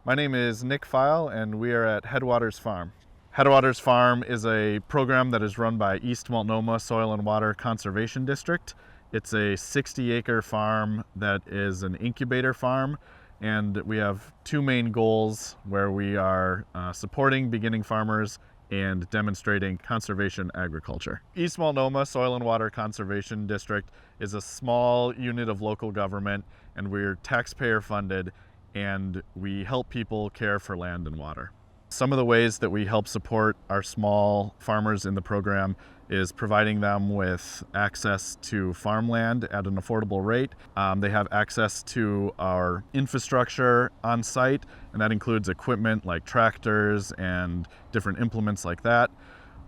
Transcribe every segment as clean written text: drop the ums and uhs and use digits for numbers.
My name is Nick Pfeil and we are at Headwaters Farm. Headwaters Farm is a program that is run by East Multnomah Soil and Water Conservation District. It's a 60-acre farm that is an incubator farm, and we have two main goals where we are supporting beginning farmers and demonstrating conservation agriculture. East Multnomah Soil and Water Conservation District is a small unit of local government, and we're taxpayer funded, and we help people care for land and water. Some of the ways that we help support our small farmers in the program is providing them with access to farmland at an affordable rate. They have access to our infrastructure on site, and that includes equipment like tractors and different implements like that.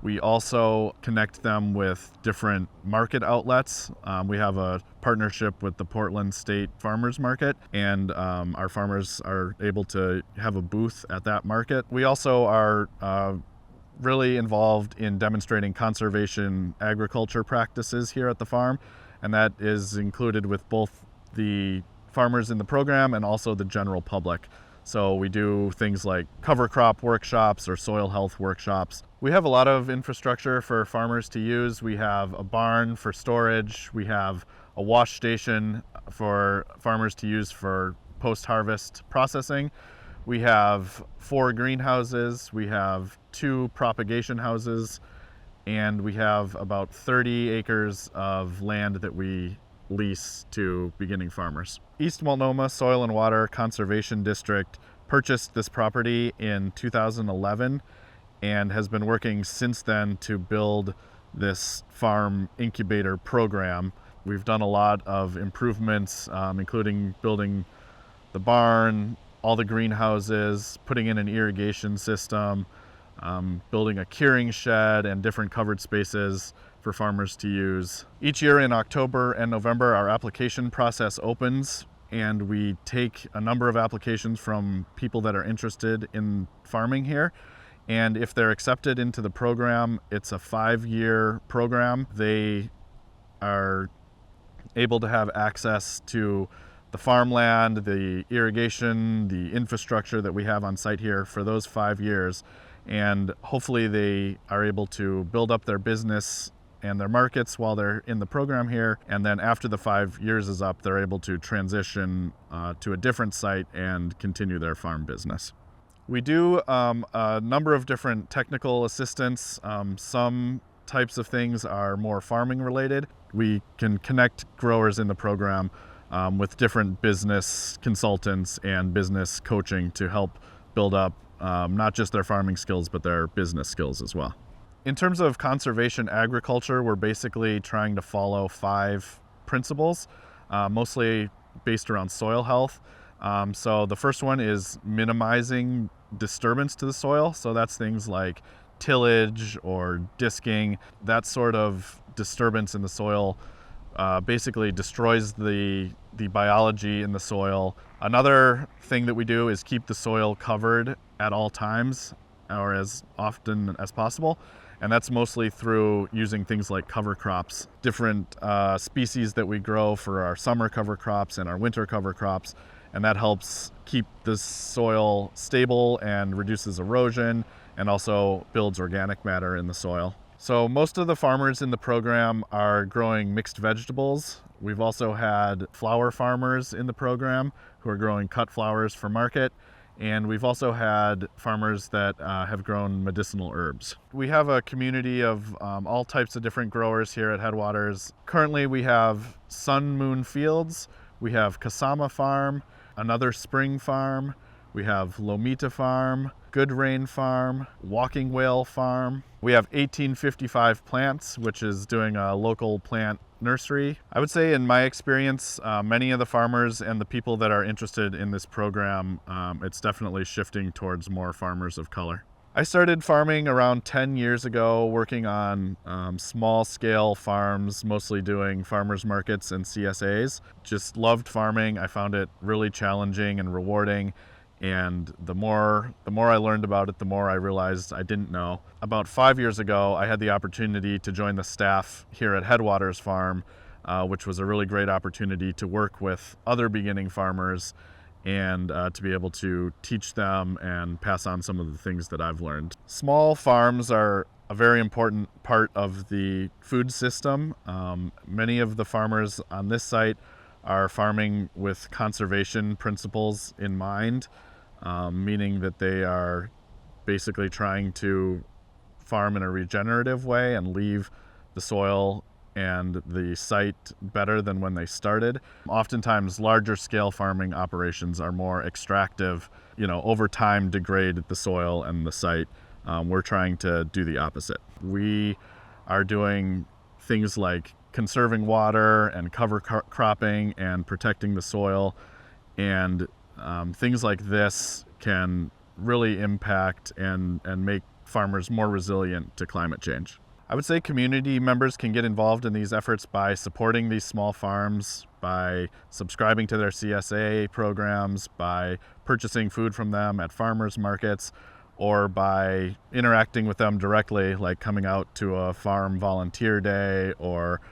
We also connect them with different market outlets. We have a partnership with the Portland State Farmers Market, and our farmers are able to have a booth at that market. We also are really involved in demonstrating conservation agriculture practices here at the farm, and that is included with both the farmers in the program and also the general public. So we do things like cover crop workshops or soil health workshops. We have a lot of infrastructure for farmers to use. We have a barn for storage. We have a wash station for farmers to use for post-harvest processing. We have 4 greenhouses. We have 2 propagation houses, and we have about 30 acres of land that we lease to beginning farmers. East Multnomah Soil and Water Conservation District purchased this property in 2011 and has been working since then to build this farm incubator program. We've done a lot of improvements, including building the barn, all the greenhouses, putting in an irrigation system, building a curing shed and different covered spaces for farmers to use. Each year in October and November, our application process opens, and we take a number of applications from people that are interested in farming here. And if they're accepted into the program, it's a 5-year program. They are able to have access to the farmland, the irrigation, the infrastructure that we have on site here for those 5 years. And hopefully they are able to build up their business and their markets while they're in the program here. And then after the 5 years is up, they're able to transition to a different site and continue their farm business. We do a number of different technical assistance. Some types of things are more farming related. We can connect growers in the program with different business consultants and business coaching to help build up not just their farming skills, but their business skills as well. In terms of conservation agriculture, we're basically trying to follow 5 principles, mostly based around soil health. So the first one is minimizing disturbance to the soil. So that's things like tillage or disking. That sort of disturbance in the soil basically destroys the biology in the soil. Another thing that we do is keep the soil covered at all times, or as often as possible. And that's mostly through using things like cover crops, different species that we grow for our summer cover crops and our winter cover crops. And that helps keep the soil stable and reduces erosion, and also builds organic matter in the soil. So most of the farmers in the program are growing mixed vegetables. We've also had flower farmers in the program who are growing cut flowers for market. And we've also had farmers that have grown medicinal herbs. We have a community of all types of different growers here at Headwaters. Currently we have Sun Moon Fields, we have Kasama Farm, Another Spring Farm, we have Lomita Farm, Good Rain Farm, Walking Whale Farm. We have 1855 Plants, which is doing a local plant nursery. I would say in my experience, many of the farmers and the people that are interested in this program, it's definitely shifting towards more farmers of color. I started farming around 10 years ago, working on small scale farms, mostly doing farmers markets and CSAs. Just loved farming. I found it really challenging and rewarding. And the more I learned about it, the more I realized I didn't know. About 5 years ago, I had the opportunity to join the staff here at Headwaters Farm, which was a really great opportunity to work with other beginning farmers and to be able to teach them and pass on some of the things that I've learned. Small farms are a very important part of the food system. Many of the farmers on this site are farming with conservation principles in mind, meaning that they are basically trying to farm in a regenerative way and leave the soil and the site better than when they started. Oftentimes larger scale farming operations are more extractive, over time degrade the soil and the site. We're trying to do the opposite. We are doing things like conserving water and cover cropping and protecting the soil, and things like this can really impact and make farmers more resilient to climate change. I would say community members can get involved in these efforts by supporting these small farms, by subscribing to their CSA programs, by purchasing food from them at farmers markets, or by interacting with them directly, like coming out to a farm volunteer day or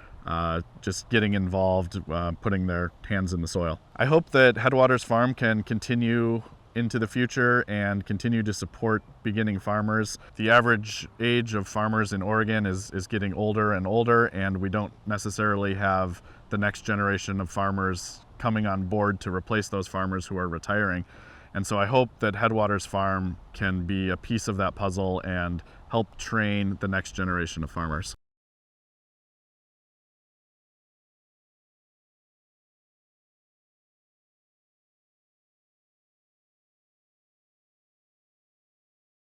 just getting involved, putting their hands in the soil. I hope that Headwaters Farm can continue into the future and continue to support beginning farmers. The average age of farmers in Oregon is getting older and older, and we don't necessarily have the next generation of farmers coming on board to replace those farmers who are retiring. And so I hope that Headwaters Farm can be a piece of that puzzle and help train the next generation of farmers.